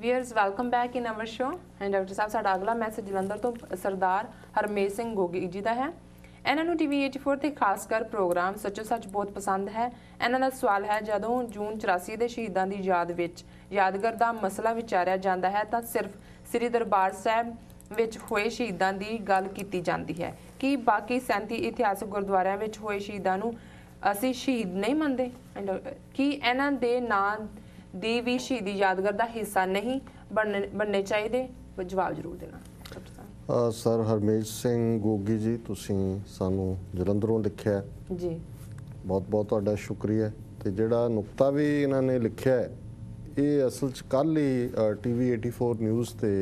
Viewers welcome back in our show and doctor ਸਾਹਿਬ ਸਾਡਾ ਅਗਲਾ message Jalandhar ਤੋਂ ਸਰਦਾਰ ਹਰਮੇਸ਼ ਸਿੰਘ ਗੋਗੀ ਜੀ ਦਾ ਹੈ। ਇਹਨਾਂ ਨੂੰ ਟੀਵੀ 84 ਤੇ ਖਾਸ ਕਰ ਪ੍ਰੋਗਰਾਮ ਸੱਚੋ ਸੱਚ ਬਹੁਤ ਪਸੰਦ ਹੈ। ਇਹਨਾਂ ਦਾ ਸਵਾਲ ਹੈ, ਜਦੋਂ ਜੂਨ 84 ਦੇ ਸ਼ਹੀਦਾਂ ਦੀ ਯਾਦ ਵਿੱਚ ਯਾਦਗਾਰ ਦਾ ਮਸਲਾ ਵਿਚਾਰਿਆ ਜਾਂਦਾ ਹੈ ਤਾਂ ਸਿਰਫ ਸ੍ਰੀ ਦਰਬਾਰ ਸਾਹਿਬ ਵਿੱਚ ਹੋਏ ਸ਼ਹੀਦਾਂ ਦੀ ਗੱਲ ਕੀਤੀ ਜਾਂਦੀ ਹੈ ਕਿ ਬਾਕੀ 37 ਇਤਿਹਾਸਕ ਗੁਰਦੁਆਰਿਆਂ ਵਿੱਚ ਹੋਏ ਸ਼ਹੀਦਾਂ ਨੂੰ ਅਸੀਂ ਸ਼ਹੀਦ ਨਹੀਂ ਮੰਨਦੇ ਕਿ ਇਹਨਾਂ ਦੇ ਨਾਂ ਦੀ ਵੀ ਸ਼ਹੀਦੀ ਯਾਦਗਾਰ ਦਾ ਹਿੱਸਾ ਨਹੀਂ ਬਣਨੇ ਚਾਹੀਦੇ? ਜਵਾਬ ਜ਼ਰੂਰ ਦੇਣਾ। ਸਰ ਹਰਮੇਸ਼ ਸਿੰਘ ਗੋਗੀ ਜੀ, ਤੁਸੀਂ ਸਾਨੂੰ ਜਲੰਧਰੋਂ ਲਿਖਿਆ ਜੀ, ਬਹੁਤ ਬਹੁਤ ਤੁਹਾਡਾ ਸ਼ੁਕਰੀਆ। ਤੇ ਜਿਹੜਾ ਨੁਕਤਾ ਵੀ ਇਹਨਾਂ ਨੇ ਲਿਖਿਆ ਹੈ ਇਹ ਅਸਲ 'ਚ ਕੱਲ੍ਹ ਹੀ ਟੀਵੀ 84 ਨਿਊਜ਼ ਤੇ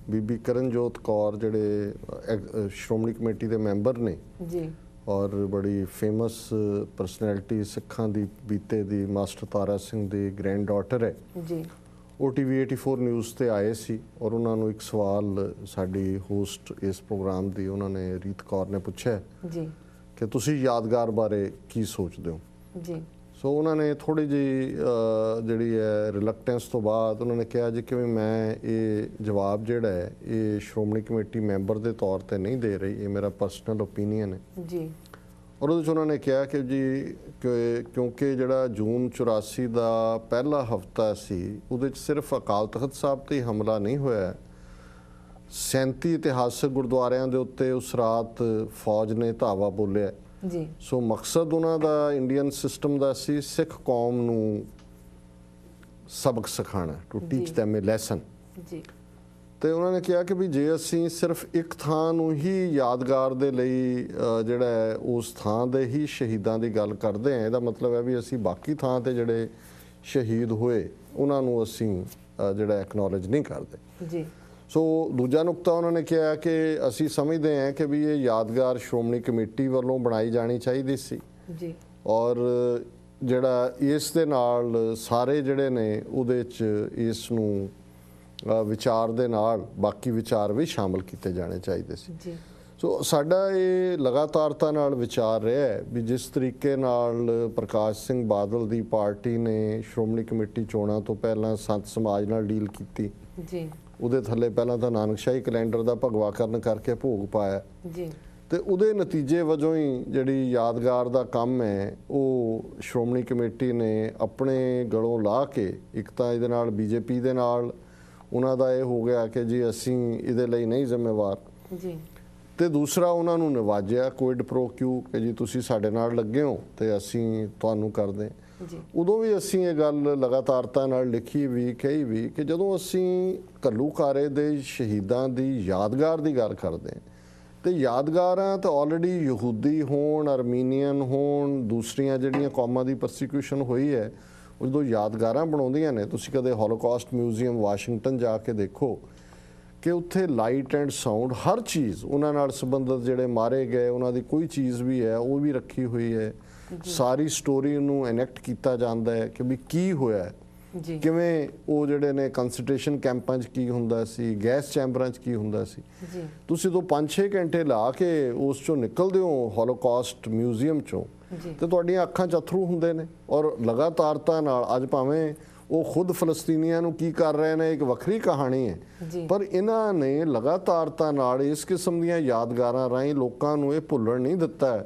ਬੀਬੀ ਕਰਨਜੋਤ ਕੌਰ ਜਿਹੜੇ ਸ਼੍ਰੋਮਣੀ ਕਮੇਟੀ ਦੇ ਮੈਂਬਰ ਨੇ ਜੀ ਔਰ ਬੜੀ ਫੇਮਸ ਪਰਸਨੈਲਿਟੀ ਸਿੱਖਾਂ ਦੀ ਬੀਤੇ ਦੀ ਮਾਸਟਰ ਤਾਰਾ ਸਿੰਘ ਦੀ ਗ੍ਰੈਂਡ ਡਾਟਰ ਹੈ ਜੀ, ਉਹ ਟੀਵੀ 84 ਨਿਊਜ਼ ਤੇ ਆਏ ਸੀ ਔਰ ਉਹਨਾਂ ਨੂੰ ਇੱਕ ਸਵਾਲ ਸਾਡੀ ਹੋਸਟ ਇਸ ਪ੍ਰੋਗਰਾਮ ਦੀ ਉਹਨਾਂ ਨੇ ਰੀਤ ਕੌਰ ਨੇ ਪੁੱਛਿਆ ਜੀ ਕਿ ਤੁਸੀਂ ਯਾਦਗਾਰ ਬਾਰੇ ਕੀ ਸੋਚਦੇ ਹੋ ਜੀ। ਸੋ ਉਹਨਾਂ ਨੇ ਥੋੜੀ ਜਿਹੀ ਜਿਹੜੀ ਹੈ ਰਿਲੈਕਟੈਂਸ ਤੋਂ ਬਾਅਦ ਉਹਨਾਂ ਨੇ ਕਿਹਾ ਜੀ ਕਿ ਮੈਂ ਇਹ ਜਵਾਬ ਜਿਹੜਾ ਹੈ ਇਹ ਸ਼੍ਰੋਮਣੀ ਕਮੇਟੀ ਮੈਂਬਰ ਦੇ ਤੌਰ ਤੇ ਨਹੀਂ ਦੇ ਰਹੀ, ਇਹ ਮੇਰਾ ਪਰਸਨਲ ਓਪੀਨੀਅਨ ਹੈ ਜੀ। ਔਰ ਉਹਦੇ 'ਚ ਉਹਨਾਂ ਨੇ ਕਿਹਾ ਕਿ ਜੀ ਕਿਉਂਕਿ ਜਿਹੜਾ ਜੂਨ 84 ਦਾ ਪਹਿਲਾ ਹਫਤਾ ਸੀ ਉਹਦੇ 'ਚ ਸਿਰਫ ਅਕਾਲ ਤਖਤ ਸਾਹਿਬ ਤੇ ਹੀ ਹਮਲਾ ਨਹੀਂ ਹੋਇਆ, 37 ਇਤਿਹਾਸਕ ਗੁਰਦੁਆਰਿਆਂ ਦੇ ਉੱਤੇ ਉਸ ਰਾਤ ਫੌਜ ਨੇ ਧਾਵਾ ਬੋਲਿਆ ਜੀ। ਸੋ ਮਕਸਦ ਉਹਨਾਂ ਦਾ ਇੰਡੀਅਨ ਸਿਸਟਮ ਦਾ ਸੀ ਸਿੱਖ ਕੌਮ ਨੂੰ ਸਬਕ ਸਿਖਾਉਣਾ, to teach them a lesson ਜੀ। ਤੇ ਉਹਨਾਂ ਨੇ ਕਿਹਾ ਕਿ ਵੀ ਜੇ ਅਸੀਂ ਸਿਰਫ ਇੱਕ ਥਾਂ ਨੂੰ ਹੀ ਯਾਦਗਾਰ ਦੇ ਲਈ ਜਿਹੜਾ ਹੈ ਉਸ ਥਾਂ ਦੇ ਹੀ ਸ਼ਹੀਦਾਂ ਦੀ ਗੱਲ ਕਰਦੇ ਹਾਂ, ਇਹਦਾ ਮਤਲਬ ਹੈ ਵੀ ਅਸੀਂ ਬਾਕੀ ਥਾਂ ਤੇ ਜਿਹੜੇ ਸ਼ਹੀਦ ਹੋਏ ਉਹਨਾਂ ਨੂੰ ਅਸੀਂ ਜਿਹੜਾ ਐਕਨੋਲੇਜ ਨਹੀਂ ਕਰਦੇ ਜੀ। ਸੋ ਦੂਜਾ ਨੁਕਤਾ ਉਹਨਾਂ ਨੇ ਕਿਹਾ ਕਿ ਅਸੀਂ ਸਮਝਦੇ ਹਾਂ ਕਿ ਵੀ ਇਹ ਯਾਦਗਾਰ ਸ਼੍ਰੋਮਣੀ ਕਮੇਟੀ ਵੱਲੋਂ ਬਣਾਈ ਜਾਣੀ ਚਾਹੀਦੀ ਸੀ ਜੀ ਔਰ ਜਿਹੜਾ ਇਸ ਦੇ ਨਾਲ ਸਾਰੇ ਜਿਹੜੇ ਨੇ ਉਹਦੇ 'ਚ ਇਸ ਨੂੰ ਵਿਚਾਰ ਦੇ ਨਾਲ ਬਾਕੀ ਵਿਚਾਰ ਵੀ ਸ਼ਾਮਲ ਕੀਤੇ ਜਾਣੇ ਚਾਹੀਦੇ ਸੀ ਜੀ। ਸੋ ਸਾਡਾ ਇਹ ਲਗਾਤਾਰਤਾ ਨਾਲ ਵਿਚਾਰ ਰਿਹਾ ਹੈ ਵੀ ਜਿਸ ਤਰੀਕੇ ਨਾਲ ਪ੍ਰਕਾਸ਼ ਸਿੰਘ ਬਾਦਲ ਦੀ ਪਾਰਟੀ ਨੇ ਸ਼੍ਰੋਮਣੀ ਕਮੇਟੀ ਚੋਣਾਂ ਤੋਂ ਪਹਿਲਾਂ ਸੰਤ ਸਮਾਜ ਨਾਲ ਡੀਲ ਕੀਤੀ ਜੀ, ਉਹਦੇ ਥੱਲੇ ਪਹਿਲਾਂ ਤਾਂ ਨਾਨਕਸ਼ਾਹੀ ਕੈਲੰਡਰ ਦਾ ਭਗਵਾਕਰਨ ਕਰਕੇ ਭੋਗ ਪਾਇਆ ਜੀ ਤੇ ਉਹਦੇ ਨਤੀਜੇ ਵਜੋਂ ਹੀ ਜਿਹੜੀ ਯਾਦਗਾਰ ਦਾ ਕੰਮ ਹੈ ਉਹ ਸ਼੍ਰੋਮਣੀ ਕਮੇਟੀ ਨੇ ਆਪਣੇ ਗਲੋਂ ਲਾਹ ਕੇ ਇੱਕ ਤਾਂ ਇਹਦੇ ਨਾਲ ਬੀਜੇਪੀ ਦੇ ਨਾਲ ਉਹਨਾਂ ਦਾ ਇਹ ਹੋ ਗਿਆ ਕਿ ਜੀ ਅਸੀਂ ਇਹਦੇ ਲਈ ਨਹੀਂ ਜ਼ਿੰਮੇਵਾਰ ਜੀ ਤੇ ਦੂਸਰਾ ਉਹਨਾਂ ਨੂੰ ਨਿਵਾਜਿਆ ਕੁਇਡ ਪ੍ਰੋ ਕਿਊ ਕਿ ਜੀ ਤੁਸੀਂ ਸਾਡੇ ਨਾਲ ਲੱਗੇ ਹੋ ਤੇ ਅਸੀਂ ਤੁਹਾਨੂੰ ਕਰਦੇ ਜੀ। ਉਦੋਂ ਵੀ ਅਸੀਂ ਇਹ ਗੱਲ ਲਗਾਤਾਰਤਾ ਨਾਲ ਲਿਖੀ ਵੀ ਕਹੀ ਵੀ ਕਿ ਜਦੋਂ ਅਸੀਂ ਘੱਲੂਘਾਰੇ ਦੇ ਸ਼ਹੀਦਾਂ ਦੀ ਯਾਦਗਾਰ ਦੀ ਗੱਲ ਕਰਦੇ ਹਾਂ ਤੇ ਯਾਦਗਾਰਾਂ ਤਾਂ ਆਲਰੇਡੀ ਯਹੂਦੀ ਹੋਣ, ਅਰਮੀਨੀਅਨ ਹੋਣ, ਦੂਸਰੀਆਂ ਜਿਹੜੀਆਂ ਕੌਮਾਂ ਦੀ ਪਰਸੀਕਿਊਸ਼ਨ ਹੋਈ ਹੈ ਉਹ ਜਦੋਂ ਯਾਦਗਾਰਾਂ ਬਣਾਉਂਦੀਆਂ ਨੇ, ਤੁਸੀਂ ਕਦੇ ਹੋਲੋਕਾਸਟ ਮਿਊਜ਼ੀਅਮ ਵਾਸ਼ਿੰਗਟਨ ਜਾ ਕੇ ਦੇਖੋ ਕਿ ਉੱਥੇ ਲਾਈਟ ਐਂਡ ਸਾਊਂਡ ਹਰ ਚੀਜ਼ ਉਹਨਾਂ ਨਾਲ ਸੰਬੰਧਿਤ ਜਿਹੜੇ ਮਾਰੇ ਗਏ ਉਹਨਾਂ ਦੀ ਕੋਈ ਚੀਜ਼ ਵੀ ਹੈ ਉਹ ਵੀ ਰੱਖੀ ਹੋਈ ਹੈ। ਸਾਰੀ ਸਟੋਰੀ ਨੂੰ ਐਨੈਕਟ ਕੀਤਾ ਜਾਂਦਾ ਹੈ ਕਿ ਵੀ ਕੀ ਹੋਇਆ, ਕਿਵੇਂ ਉਹ ਜਿਹੜੇ ਨੇ ਕੰਸੈਂਟਰੇਸ਼ਨ ਕੈਂਪਾਂ 'ਚ ਕੀ ਹੁੰਦਾ ਸੀ, ਗੈਸ ਚੈਂਬਰਾਂ 'ਚ ਕੀ ਹੁੰਦਾ ਸੀ। ਤੁਸੀਂ ਤੋਂ 5-6 ਘੰਟੇ ਲਾ ਕੇ ਉਸ 'ਚੋਂ ਨਿਕਲਦੇ ਹੋ ਹੋਲੋਕਾਸਟ ਮਿਊਜ਼ੀਅਮ 'ਚੋਂ ਤੇ ਤੁਹਾਡੀਆਂ ਅੱਖਾਂ 'ਚ ਅਥਰੂ ਹੁੰਦੇ ਨੇ ਔਰ ਲਗਾਤਾਰਤਾ ਨਾਲ ਅੱਜ ਭਾਵੇਂ ਉਹ ਖੁਦ ਫਲਸਤੀਨੀਆਂ ਨੂੰ ਕੀ ਕਰ ਰਹੇ ਨੇ ਇੱਕ ਵੱਖਰੀ ਕਹਾਣੀ ਹੈ, ਪਰ ਇਹਨਾਂ ਨੇ ਲਗਾਤਾਰਤਾ ਨਾਲ ਇਸ ਕਿਸਮ ਦੀਆਂ ਯਾਦਗਾਰਾਂ ਰਾਹੀਂ ਲੋਕਾਂ ਨੂੰ ਇਹ ਭੁੱਲਣ ਨਹੀਂ ਦਿੱਤਾ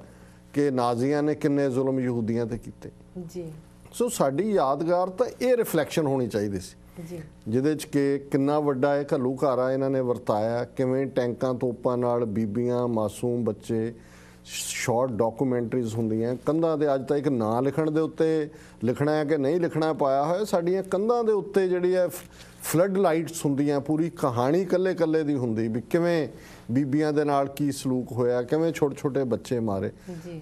ਕਿ ਨਾਜ਼ੀਆਂ ਨੇ ਕਿੰਨੇ ਜ਼ੁਲਮ ਯਹੂਦੀਆਂ ਤੇ ਕੀਤੇ ਜੀ। ਸੋ ਸਾਡੀ ਯਾਦਗਾਰ ਤਾਂ ਇਹ ਰਿਫਲੈਕਸ਼ਨ ਹੋਣੀ ਚਾਹੀਦੀ ਸੀ ਜੀ, ਜਿਹਦੇ 'ਚ ਕਿ ਕਿੰਨਾ ਵੱਡਾ ਇਹ ਘੱਲੂਘਾਰਾ ਇਹਨਾਂ ਨੇ ਵਰਤਾਇਆ, ਕਿਵੇਂ ਟੈਂਕਾਂ ਤੋਪਾਂ ਨਾਲ ਬੀਬੀਆਂ, ਮਾਸੂਮ ਬੱਚੇ, ਸ਼ਾਰਟ ਡਾਕੂਮੈਂਟਰੀਜ਼ ਹੁੰਦੀਆਂ ਕੰਧਾਂ ਦੇ। ਅੱਜ ਤਾਂ ਇੱਕ ਨਾਂ ਲਿਖਣ ਦੇ ਉੱਤੇ ਲਿਖਣਾ ਹੈ ਕਿ ਨਹੀਂ ਲਿਖਣਾ ਪਾਇਆ ਹੋਇਆ, ਸਾਡੀਆਂ ਕੰਧਾਂ ਦੇ ਉੱਤੇ ਜਿਹੜੀ ਹੈ ਫਲੱਡ ਲਾਈਟਸ ਹੁੰਦੀਆਂ, ਪੂਰੀ ਕਹਾਣੀ ਇਕੱਲੇ ਦੀ ਹੁੰਦੀ ਵੀ ਕਿਵੇਂ ਬੀਬੀਆਂ ਦੇ ਨਾਲ ਕੀ ਸਲੂਕ ਹੋਇਆ, ਕਿਵੇਂ ਛੋਟੇ ਛੋਟੇ ਬੱਚੇ ਮਾਰੇ।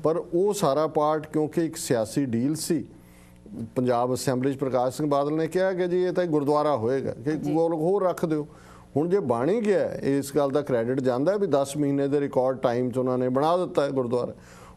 ਪਰ ਉਹ ਸਾਰਾ ਪਾਰਟ ਕਿਉਂਕਿ ਇੱਕ ਸਿਆਸੀ ਡੀਲ ਸੀ, ਪੰਜਾਬ ਅਸੈਂਬਲੀ 'ਚ ਪ੍ਰਕਾਸ਼ ਸਿੰਘ ਬਾਦਲ ਨੇ ਕਿਹਾ ਕਿ ਜੀ ਇਹ ਤਾਂ ਗੁਰਦੁਆਰਾ ਹੋਏਗਾ ਕਿ ਹੋਰ ਰੱਖ ਦਿਓ। ਹੁਣ ਜੇ ਬਣ ਹੀ ਗਿਆ ਇਸ ਗੱਲ ਦਾ ਕ੍ਰੈਡਿਟ ਜਾਂਦਾ ਵੀ 10 ਮਹੀਨੇ ਦੇ ਰਿਕਾਰਡ ਟਾਈਮ 'ਚ ਉਹਨਾਂ ਨੇ ਬਣਾ ਦਿੱਤਾ ਹੈ ਗੁਰਦੁਆਰਾ।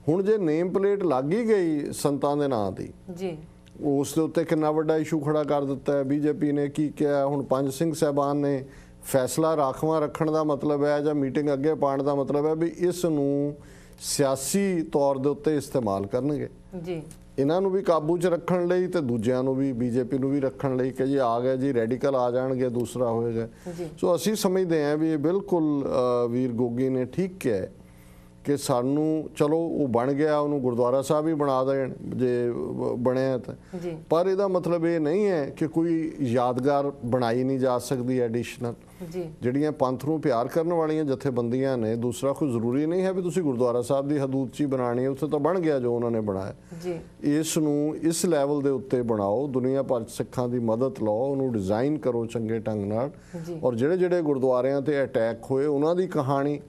ਹੁਣ ਜੇ ਨੇਮ ਪਲੇਟ ਲੱਗ ਹੀ ਗਈ ਸੰਤਾਂ ਦੇ ਨਾਂ ਦੀ ਜੀ, ਉਸ ਦੇ ਉੱਤੇ ਕਿੰਨਾ ਵੱਡਾ ਇਸ਼ੂ ਖੜਾ ਕਰ ਦਿੱਤਾ ਹੈ। ਬੀਜੇਪੀ ਨੇ ਕੀ ਕਿਹਾ, ਹੁਣ ਪੰਜ ਸਿੰਘ ਸਾਹਿਬਾਨ ਨੇ ਫੈਸਲਾ ਰਾਖਵਾਂ ਰੱਖਣ ਦਾ ਮਤਲਬ ਹੈ ਜਾਂ ਮੀਟਿੰਗ ਅੱਗੇ ਪਾਉਣ ਦਾ ਮਤਲਬ ਹੈ ਵੀ ਇਸ ਨੂੰ ਸਿਆਸੀ ਤੌਰ ਦੇ ਉੱਤੇ ਇਸਤੇਮਾਲ ਕਰਨਗੇ ਜੀ। ਇਹਨਾਂ ਨੂੰ ਵੀ ਕਾਬੂ 'ਚ ਰੱਖਣ ਲਈ ਤੇ ਦੂਜਿਆਂ ਨੂੰ ਵੀ ਬੀਜੇਪੀ ਨੂੰ ਵੀ ਰੱਖਣ ਲਈ ਕਿ ਜੀ ਆ ਗਿਆ ਜੀ ਰੈਡੀਕਲ ਆ ਜਾਣਗੇ, ਦੂਸਰਾ ਹੋਏਗਾ। ਸੋ ਅਸੀਂ ਸਮਝਦੇ ਹਾਂ ਵੀ ਇਹ ਬਿਲਕੁਲ ਵੀਰ ਗੋਗੀ ਨੇ ਠੀਕ ਕਿਹਾ ਹੈ ਕਿ ਸਾਨੂੰ ਚਲੋ ਉਹ ਬਣ ਗਿਆ, ਉਹਨੂੰ ਗੁਰਦੁਆਰਾ ਸਾਹਿਬ ਹੀ ਬਣਾ ਦੇਣ ਜੇ ਬਣਿਆ ਤਾਂ, ਪਰ ਇਹਦਾ ਮਤਲਬ ਇਹ ਨਹੀਂ ਹੈ ਕਿ ਕੋਈ ਯਾਦਗਾਰ ਬਣਾਈ ਨਹੀਂ ਜਾ ਸਕਦੀ ਐਡੀਸ਼ਨਲ। ਜਿਹੜੀਆਂ ਪੰਥ ਨੂੰ ਪਿਆਰ ਕਰਨ ਵਾਲੀਆਂ ਜਥੇਬੰਦੀਆਂ ਨੇ, ਦੂਸਰਾ ਕੋਈ ਜ਼ਰੂਰੀ ਨਹੀਂ ਹੈ ਵੀ ਤੁਸੀਂ ਗੁਰਦੁਆਰਾ ਸਾਹਿਬ ਦੀ ਹਦੂਦ 'ਚ ਹੀ ਬਣਾਣੀ ਹੈ, ਉੱਥੇ ਤਾਂ ਬਣ ਗਿਆ ਜੋ ਉਹਨਾਂ ਨੇ ਬਣਾਇਆ। ਇਸ ਨੂੰ ਇਸ ਲੈਵਲ ਦੇ ਉੱਤੇ ਬਣਾਓ, ਦੁਨੀਆ ਭਰ 'ਚ ਸਿੱਖਾਂ ਦੀ ਮਦਦ ਲਓ, ਉਹਨੂੰ ਡਿਜ਼ਾਈਨ ਕਰੋ ਚੰਗੇ ਢੰਗ ਨਾਲ। ਔਰ ਜਿਹੜੇ ਗੁਰਦੁਆਰਿਆਂ ਤੇ ਅਟੈਕ ਹੋਏ ਉਹਨਾਂ ਦੀ ਕਹਾਣੀ,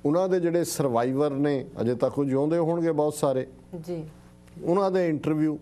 ਉਹਨਾਂ ਦੇ ਜਿਹੜੇ ਸਰਵਾਈਵਰ ਨੇ ਅਜੇ ਤੱਕ ਉਹ ਜਿਉਂਦੇ ਹੋਣਗੇ ਬਹੁਤ ਸਾਰੇ, ਉਹਨਾਂ ਦੇ ਇੰਟਰਵਿਊ,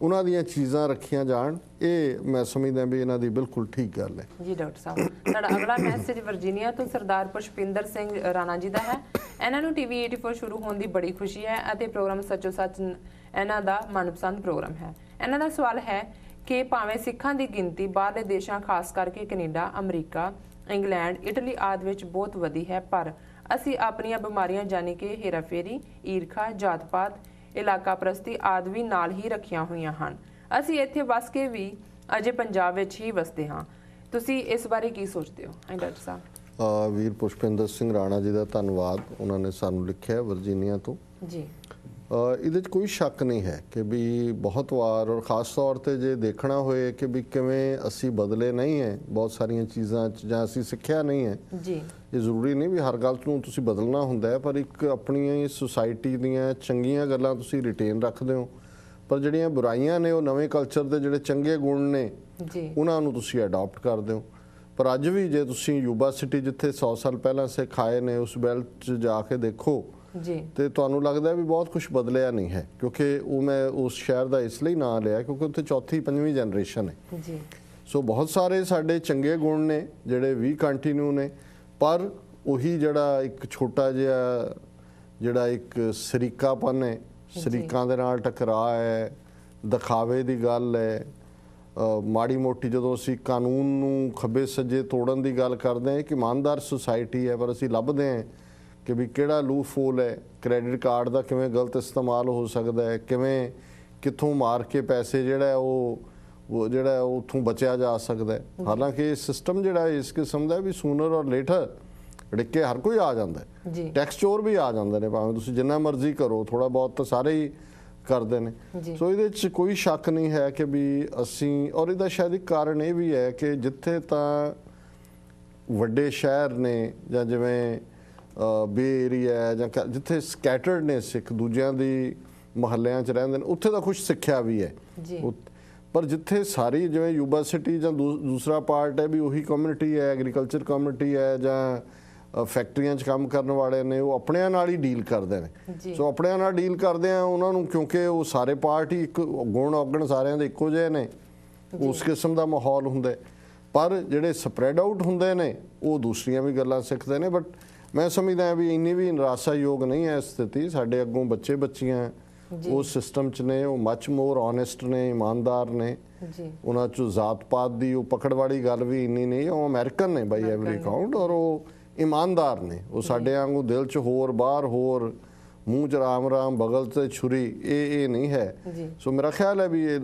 ਉਹਨਾਂ ਦੀਆਂ ਚੀਜ਼ਾਂ ਰੱਖੀਆਂ ਜਾਣ। ਇਹ ਮੈਂ ਸਮਝਦਾ ਵੀ ਇਹਨਾਂ ਦੀ ਬਿਲਕੁਲ ਠੀਕ ਗੱਲ ਹੈ। ਜੀ ਡਾਕਟਰ ਸਾਹਿਬ, ਤੁਹਾਡਾ ਅਗਲਾ ਮੈਸੇਜ ਵਰਜੀਨੀਆ ਤੋਂ ਸਰਦਾਰ ਪੁਸ਼ਪਿੰਦਰ ਸਿੰਘ ਰਾਣਾ ਜੀ ਦਾ ਹੈ। ਇਹਨਾਂ ਨੂੰ ਟੀਵੀ 84 ਸ਼ੁਰੂ ਹੋਣ ਦੀ ਬੜੀ ਖੁਸ਼ੀ ਹੈ ਅਤੇ ਪ੍ਰੋਗਰਾਮ ਸੱਚੋ ਸੱਚ ਇਹਨਾਂ ਦਾ ਮਨਪਸੰਦ ਪ੍ਰੋਗਰਾਮ ਹੈ। ਇਹਨਾਂ ਦਾ ਸਵਾਲ ਹੈ ਕਿ ਭਾਵੇਂ ਸਿੱਖਾਂ ਦੀ ਗਿਣਤੀ ਬਾਹਰਲੇ ਦੇਸ਼ਾਂ ਖਾਸ ਕਰਕੇ ਕੈਨੇਡਾ, ਅਮਰੀਕਾ, ਇੰਗਲੈਂਡ, ਇਟਲੀ ਆਦਿ ਵਿੱਚ ਬਹੁਤ ਵਧੀ ਹੈ, ਪਰ ਅਸੀਂ ਆਪਣੀਆਂ ਬਿਮਾਰੀਆਂ ਜਾਨੀ ਕਿ ਹੇਰਾਫੇਰੀ, ਈਰਖਾ, ਜਾਤ-ਪਾਤ, ਇਲਾਕਾ ਪ੍ਰਸਤੀ ਆਦਿ ਵੀ ਨਾਲ ਹੀ ਰੱਖੀਆਂ ਹੋਈਆਂ ਹਨ। ਅਸੀਂ ਇੱਥੇ ਵਸ ਕੇ ਵੀ ਅਜੇ ਪੰਜਾਬ ਵਿੱਚ ਹੀ ਵਸਦੇ ਹਾਂ। ਤੁਸੀਂ ਇਸ ਬਾਰੇ ਕੀ ਸੋਚਦੇ ਹੋ ਡਾਕਟਰ ਸਾਹਿਬ? ਵੀਰ ਪੁਸ਼ਪਿੰਦਰ ਸਿੰਘ ਰਾਣਾ ਜੀ ਦਾ ਧੰਨਵਾਦ, ਉਹਨਾਂ ਨੇ ਸਾਨੂੰ ਲਿਖਿਆ ਵਰਜੀਨੀਆ ਤੋਂ। ਜੀ ਇਹਦੇ 'ਚ ਕੋਈ ਸ਼ੱਕ ਨਹੀਂ ਹੈ ਕਿ ਵੀ ਬਹੁਤ ਵਾਰ, ਔਰ ਖ਼ਾਸ ਤੌਰ ਤੇ ਜੇ ਦੇਖਣਾ ਹੋਏ ਕਿ ਵੀ ਕਿਵੇਂ ਅਸੀਂ ਬਦਲੇ ਨਹੀਂ ਹੈ ਬਹੁਤ ਸਾਰੀਆਂ ਚੀਜ਼ਾਂ 'ਚ, ਜਾਂ ਅਸੀਂ ਸਿੱਖਿਆ ਨਹੀਂ ਹੈ। ਇਹ ਜ਼ਰੂਰੀ ਨਹੀਂ ਵੀ ਹਰ ਗੱਲ ਨੂੰ ਤੁਸੀਂ ਬਦਲਣਾ ਹੁੰਦਾ ਹੈ, ਪਰ ਇੱਕ ਆਪਣੀ ਸੋਸਾਇਟੀ ਦੀਆਂ ਚੰਗੀਆਂ ਗੱਲਾਂ ਤੁਸੀਂ ਰਿਟੇਨ ਰੱਖਦੇ ਹੋ, ਪਰ ਜਿਹੜੀਆਂ ਬੁਰਾਈਆਂ ਨੇ ਉਹ ਨਵੇਂ ਕਲਚਰ ਦੇ ਜਿਹੜੇ ਚੰਗੇ ਗੁਣ ਨੇ ਉਹਨਾਂ ਨੂੰ ਤੁਸੀਂ ਅਡਾਪਟ ਕਰਦੇ ਹੋ। ਪਰ ਅੱਜ ਵੀ ਜੇ ਤੁਸੀਂ ਯੂਬਾ ਸਿਟੀ ਜਿੱਥੇ 100 ਸਾਲ ਪਹਿਲਾਂ ਸਿੱਖ ਆਏ ਨੇ, ਉਸ ਬੈਲਟ 'ਚ ਜਾ ਕੇ ਦੇਖੋ ਤੇ ਤੁਹਾਨੂੰ ਲੱਗਦਾ ਵੀ ਬਹੁਤ ਕੁਝ ਬਦਲਿਆ ਨਹੀਂ ਹੈ, ਕਿਉਂਕਿ ਉਹ ਮੈਂ ਉਸ ਸ਼ਹਿਰ ਦਾ ਇਸ ਲਈ ਨਾਂ ਲਿਆ ਕਿਉਂਕਿ ਉੱਥੇ ਚੌਥੀ ਪੰਜਵੀਂ ਜਨਰੇਸ਼ਨ ਹੈ। ਸੋ ਬਹੁਤ ਸਾਰੇ ਸਾਡੇ ਚੰਗੇ ਗੁਣ ਨੇ ਜਿਹੜੇ ਵੀ ਕੰਟੀਨਿਊ ਨੇ, ਪਰ ਉਹੀ ਜਿਹੜਾ ਇੱਕ ਛੋਟਾ ਜਿਹਾ ਜਿਹੜਾ ਇੱਕ ਸਰੀਕਾਪਨ ਹੈ, ਸਰੀਕਾਂ ਦੇ ਨਾਲ ਟਕਰਾਅ ਹੈ, ਦਿਖਾਵੇ ਦੀ ਗੱਲ ਹੈ, ਮਾੜੀ ਮੋਟੀ ਜਦੋਂ ਅਸੀਂ ਕਾਨੂੰਨ ਨੂੰ ਖੱਬੇ ਸੱਜੇ ਤੋੜਨ ਦੀ ਗੱਲ ਕਰਦੇ ਹਾਂ, ਇੱਕ ਇਮਾਨਦਾਰ ਸੁਸਾਇਟੀ ਹੈ, ਪਰ ਅਸੀਂ ਲੱਭਦੇ ਹਾਂ ਕਿ ਵੀ ਕਿਹੜਾ ਲੂਪ ਹੋਲ ਹੈ, ਕ੍ਰੈਡਿਟ ਕਾਰਡ ਦਾ ਕਿਵੇਂ ਗਲਤ ਇਸਤੇਮਾਲ ਹੋ ਸਕਦਾ ਹੈ, ਕਿਵੇਂ ਕਿੱਥੋਂ ਮਾਰ ਕੇ ਪੈਸੇ ਜਿਹੜਾ ਉਹ ਜਿਹੜਾ ਉੱਥੋਂ ਬਚਿਆ ਜਾ ਸਕਦਾ ਹੈ। ਹਾਲਾਂਕਿ ਇਹ ਸਿਸਟਮ ਜਿਹੜਾ ਇਸ ਕਿਸਮ ਦਾ ਵੀ ਸੂਨਰ ਔਰ ਲੇਟਰ ਡਿੱਕੇ ਹਰ ਕੋਈ ਆ ਜਾਂਦਾ ਹੈ, ਟੈਕਸ ਚੋਰ ਵੀ ਆ ਜਾਂਦੇ ਨੇ, ਭਾਵੇਂ ਤੁਸੀਂ ਜਿੰਨਾ ਮਰਜ਼ੀ ਕਰੋ, ਥੋੜਾ ਬਹੁਤ ਤਾਂ ਸਾਰੇ ਹੀ ਕਰਦੇ ਨੇ। ਸੋ ਇਹਦੇ 'ਚ ਕੋਈ ਸ਼ੱਕ ਨਹੀਂ ਹੈ ਕਿ ਵੀ ਅਸੀਂ, ਔਰ ਇਹਦਾ ਸ਼ਾਇਦ ਇੱਕ ਕਾਰਨ ਇਹ ਵੀ ਹੈ ਕਿ ਜਿੱਥੇ ਤਾਂ ਵੱਡੇ ਸ਼ਹਿਰ ਨੇ ਜਾਂ ਜਿਵੇਂ ਬੇ ਏਰੀਆ ਜਾਂ ਜਿੱਥੇ ਸਕੈਟਰਡ ਨੇ ਸਿੱਖ, ਦੂਜਿਆਂ ਦੀ ਮੁਹੱਲਿਆਂ 'ਚ ਰਹਿੰਦੇ ਨੇ, ਉੱਥੇ ਤਾਂ ਕੁਛ ਸਿੱਖਿਆ ਵੀ ਹੈ। ਪਰ ਜਿੱਥੇ ਸਾਰੀ ਜਿਵੇਂ ਯੂਬਾ ਸਿਟੀ ਜਾਂ ਦੂਸਰਾ ਪਾਰਟ ਹੈ ਵੀ ਉਹੀ ਕਮਿਊਨਿਟੀ ਹੈ, ਐਗਰੀਕਲਚਰ ਕਮਿਊਨਿਟੀ ਹੈ ਜਾਂ ਫੈਕਟਰੀਆਂ 'ਚ ਕੰਮ ਕਰਨ ਵਾਲੇ ਨੇ, ਉਹ ਆਪਣਿਆਂ ਨਾਲ ਹੀ ਡੀਲ ਕਰਦੇ ਨੇ। ਸੋ ਆਪਣਿਆਂ ਨਾਲ ਡੀਲ ਕਰਦੇ ਆ ਉਹਨਾਂ ਨੂੰ, ਕਿਉਂਕਿ ਉਹ ਸਾਰੇ ਪਾਰਟ ਹੀ ਇੱਕ ਗੁਣ ਔਗਣ ਸਾਰਿਆਂ ਦੇ ਇੱਕੋ ਜਿਹੇ ਨੇ, ਉਸ ਕਿਸਮ ਦਾ ਮਾਹੌਲ ਹੁੰਦਾ। ਪਰ ਜਿਹੜੇ ਸਪਰੈਡ ਆਊਟ ਹੁੰਦੇ ਨੇ ਉਹ ਦੂਸਰੀਆਂ ਵੀ ਗੱਲਾਂ ਸਿੱਖਦੇ ਨੇ। ਬਟ ਮੈਂ ਸਮਝਦਾ ਵੀ ਇੰਨੀ ਵੀ ਨਿਰਾਸ਼ਾਯੋਗ ਨਹੀਂ ਹੈ ਸਥਿਤੀ। ਸਾਡੇ ਅੱਗੋਂ ਬੱਚੇ ਬੱਚੀਆਂ ਉਸ ਸਿਸਟਮ 'ਚ ਨੇ, ਉਹ ਮੱਚ ਮੋਰ ਓਨੈਸਟ ਨੇ, ਇਮਾਨਦਾਰ ਨੇ, ਉਹਨਾਂ 'ਚੋਂ ਜ਼ਾਤ ਪਾਤ ਦੀ ਉਹ ਪਕੜ ਵਾਲੀ ਗੱਲ ਵੀ ਇੰਨੀ ਨਹੀਂ। ਉਹ ਅਮਰੀਕਨ ਨੇ ਬਾਈ ਐਵਰੀ ਕਾਊਂਟ, ਔਰ ਉਹ ਇਮਾਨਦਾਰ ਨੇ। ਉਹ ਸਾਡੇ ਵਾਂਗੂ ਦਿਲ 'ਚ ਹੋਰ, ਬਾਹਰ ਹੋਰ, ਮੂੰਹ 'ਚ ਰਾਮ ਰਾਮ, ਬਗਲ 'ਤੇ ਛੁਰੀ, ਇਹ ਨਹੀਂ ਹੈ। ਸੋ ਮੇਰਾ ਖਿਆਲ ਹੈ ਵੀ ਇਹ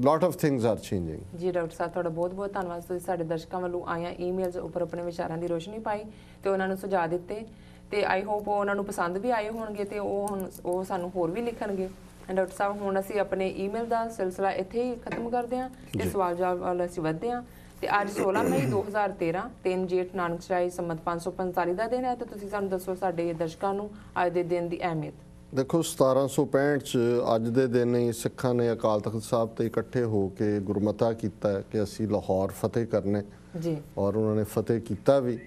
lot of things are changing। ਜੀ ਡਾਕਟਰ ਸਾਹਿਬ, ਤੁਹਾਡਾ ਬਹੁਤ ਬਹੁਤ ਧੰਨਵਾਦ। ਤੁਸੀਂ ਸਾਡੇ ਦਰਸ਼ਕਾਂ ਵੱਲੋਂ ਆਈਆਂ ਈਮੇਲਸ ਉੱਪਰ ਆਪਣੇ ਵਿਚਾਰਾਂ ਦੀ ਰੋਸ਼ਨੀ ਪਾਈ ਤੇ ਉਹਨਾਂ ਨੂੰ ਸੁਝਾਅ ਦਿੱਤੇ, ਤੇ ਆਈ ਹੋਪ ਉਹਨਾਂ ਨੂੰ ਪਸੰਦ ਵੀ ਆਏ ਹੋਣਗੇ ਤੇ ਉਹ ਸਾਨੂੰ ਹੋਰ ਵੀ ਲਿਖਣਗੇ। ਡਾਕਟਰ ਸਾਹਿਬ, ਹੁਣ ਅਸੀਂ ਆਪਣੇ ਈਮੇਲ ਦਾ ਸਿਲਸਿਲਾ ਇੱਥੇ ਹੀ ਖਤਮ ਕਰਦੇ ਹਾਂ ਤੇ ਸਵਾਲ ਜਵਾਬ ਵੱਲ ਅਸੀਂ ਵਧਦੇ ਹਾਂ। ਤੇ ਅੱਜ 16 ਮਈ 2013 3 ਜੇਠ ਨਾਨਕ ਸ਼ਾਹੀ ਸੰਮਤ 545 ਦਾ ਦਿਨ ਹੈ, ਤੇ ਤੁਸੀਂ ਸਾਨੂੰ ਦੱਸੋ ਸਾਡੇ ਦਰਸ਼ਕਾਂ ਨੂੰ ਅੱਜ ਦੇ ਦਿਨ ਦੀ ਅਹਿਮੀਅਤ। ਦੇਖੋ, 1765 'ਚ ਅੱਜ ਦੇ ਦਿਨ ਹੀ ਸਿੱਖਾਂ ਨੇ ਅਕਾਲ ਤਖਤ ਸਾਹਿਬ ਤੇ ਇਕੱਠੇ ਹੋ ਕੇ ਗੁਰਮਤਾ ਕੀਤਾ ਕਿ ਅਸੀਂ ਲਾਹੌਰ ਫਤਿਹ ਕਰਨੇ ਜੀ, ਔਰ ਉਹਨਾਂ ਨੇ ਫਤਿਹ ਕੀਤਾ ਵੀ।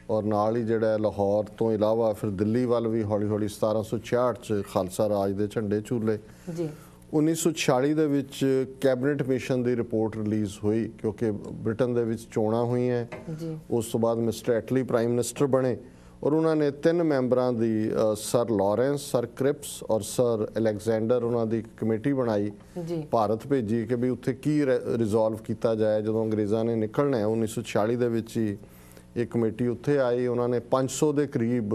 ਔਰ ਨਾਲ ਹੀ ਜਿਹੜਾ ਲਾਹੌਰ ਤੋਂ ਇਲਾਵਾ ਫਿਰ ਦਿੱਲੀ ਵੱਲ ਵੀ ਹੌਲੀ ਹੌਲੀ 1766 'ਚ ਖਾਲਸਾ ਰਾਜ ਦੇ ਝੰਡੇ ਝੂਲੇ ਜੀ। 1946 ਦੇ ਵਿੱਚ ਕੈਬਨਿਟ ਮਿਸ਼ਨ ਦੀ ਰਿਪੋਰਟ ਰਿਲੀਜ਼ ਹੋਈ, ਕਿਉਂਕਿ ਬ੍ਰਿਟਨ ਦੇ ਵਿੱਚ ਚੋਣਾਂ ਹੋਈਆਂ ਜੀ। ਉਸ ਤੋਂ ਬਾਅਦ ਮਿਸਟਰ ਐਟਲੀ ਪ੍ਰਾਈਮ ਮਿਨਿਸਟਰ ਬਣੇ, ਔਰ ਉਹਨਾਂ ਨੇ 3 ਮੈਂਬਰਾਂ ਦੀ ਸਰ ਲਾਰੈਂਸ, ਸਰ ਕ੍ਰਿਪਸ ਔਰ ਸਰ ਅਲੈਗਜ਼ੈਂਡਰ, ਉਹਨਾਂ ਦੀ ਇੱਕ ਕਮੇਟੀ ਬਣਾਈ, ਭਾਰਤ ਭੇਜੀ ਕਿ ਵੀ ਉੱਥੇ ਕੀ ਰਿਜ਼ੋਲਵ ਕੀਤਾ ਜਾਏ ਜਦੋਂ ਅੰਗਰੇਜ਼ਾਂ ਨੇ ਨਿਕਲਣਾ ਹੈ। 1946 ਦੇ ਵਿੱਚ ਹੀ ਇਹ ਕਮੇਟੀ ਉੱਥੇ ਆਈ। ਉਹਨਾਂ ਨੇ 500 ਦੇ ਕਰੀਬ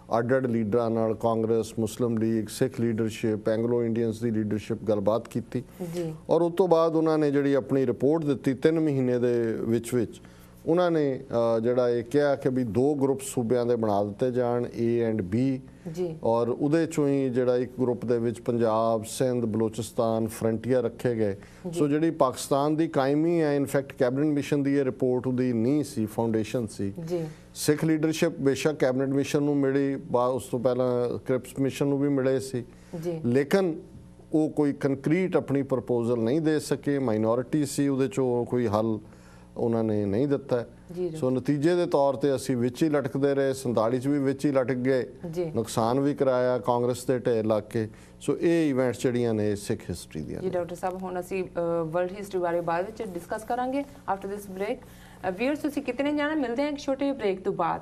ਅੱਡ-ਅੱਡ ਲੀਡਰਾਂ ਨਾਲ ਕਾਂਗਰਸ, ਮੁਸਲਿਮ ਲੀਗ, ਸਿੱਖ ਲੀਡਰਸ਼ਿਪ, ਐਂਗਲੋ ਇੰਡੀਅਨਸ ਦੀ ਲੀਡਰਸ਼ਿਪ ਗੱਲਬਾਤ ਕੀਤੀ ਜੀ ਔਰ ਉਸ ਤੋਂ ਬਾਅਦ ਉਹਨਾਂ ਨੇ ਜਿਹੜੀ ਆਪਣੀ ਰਿਪੋਰਟ ਦਿੱਤੀ 3 ਮਹੀਨੇ ਦੇ ਵਿੱਚ ਉਹਨਾਂ ਨੇ ਜਿਹੜਾ ਇਹ ਕਿਹਾ ਕਿ ਵੀ 2 ਗਰੁੱਪ ਸੂਬਿਆਂ ਦੇ ਬਣਾ ਦਿੱਤੇ ਜਾਣ, A ਐਂਡ B, ਜੀ ਔਰ ਉਹਦੇ ਚੋਂ ਹੀ ਜਿਹੜਾ ਇੱਕ ਗਰੁੱਪ ਦੇ ਵਿੱਚ ਪੰਜਾਬ, ਸਿੰਧ, ਬਲੋਚਿਸਤਾਨ, ਫਰੰਟੀਅਰ ਰੱਖੇ ਗਏ। ਸੋ ਜਿਹੜੀ ਪਾਕਿਸਤਾਨ ਦੀ ਕਾਇਮੀ ਹੈ, ਇਨਫੈਕਟ ਕੈਬਨਿਟ ਮਿਸ਼ਨ ਦੀ ਇਹ ਰਿਪੋਰਟ ਉਹਦੀ ਨੀਂਹ ਸੀ, ਫਾਊਂਡੇਸ਼ਨ ਸੀ। ਜੀ ਸਿੱਖ ਲੀਡਰਸ਼ਿਪ ਬੇਸ਼ੱਕ ਕੈਬਨਿਟ ਮਿਸ਼ਨ ਨੂੰ ਮਿਲੀ, ਉਸ ਤੋਂ ਪਹਿਲਾਂ ਕ੍ਰਿਪਸ ਮਿਸ਼ਨ ਨੂੰ ਵੀ ਮਿਲੇ ਸੀ, ਜੀ ਲੇਕਿਨ ਉਹ ਕੋਈ ਕੰਕਰੀਟ ਆਪਣੀ ਪ੍ਰਪੋਜ਼ਲ ਨਹੀਂ ਦੇ ਸਕੇ। ਮਾਈਨੋਰਿਟੀ ਸੀ, ਉਹਦੇ ਚੋਂ ਕੋਈ ਹੱਲ ਉਹਨਾਂ ਨੇ ਨਹੀਂ ਦਿੱਤਾ। ਜੀ ਸੋ ਨਤੀਜੇ ਦੇ ਤੌਰ ਤੇ ਅਸੀਂ ਵਿੱਚ ਹੀ ਲਟਕਦੇ ਰਹੇ, 47 ਚ ਵੀ ਵਿੱਚ ਹੀ ਲਟਕ ਗਏ, ਜੀ ਨੁਕਸਾਨ ਵੀ ਕਰਾਇਆ ਕਾਂਗਰਸ ਦੇ ਢੇਰ ਲੱਗ ਕੇ। ਸੋ ਇਹ ਇਵੈਂਟਸ ਜਿਹੜੀਆਂ ਨੇ ਸਿੱਖ ਹਿਸਟਰੀ ਦੀਆਂ ਜੀ ਡਾਕਟਰ ਸਾਹਿਬ, ਹੁਣ ਅਸੀਂ ਵਰਲਡ ਹਿਸਟਰੀ ਬਾਰੇ ਬਾਅਦ ਵਿੱਚ ਡਿਸਕਸ ਕਰਾਂਗੇ ਆਫਟਰ ਦਿਸ ਬ੍ਰੇਕ। ਵੀਅਰਸ ਤੁਸੀਂ ਕਿਤੇ ਨਹੀਂ ਜਾਣਾ, ਮਿਲਦੇ ਹਾਂ ਇੱਕ ਛੋਟੇ ਬ੍ਰੇਕ ਤੋਂ ਬਾਅਦ।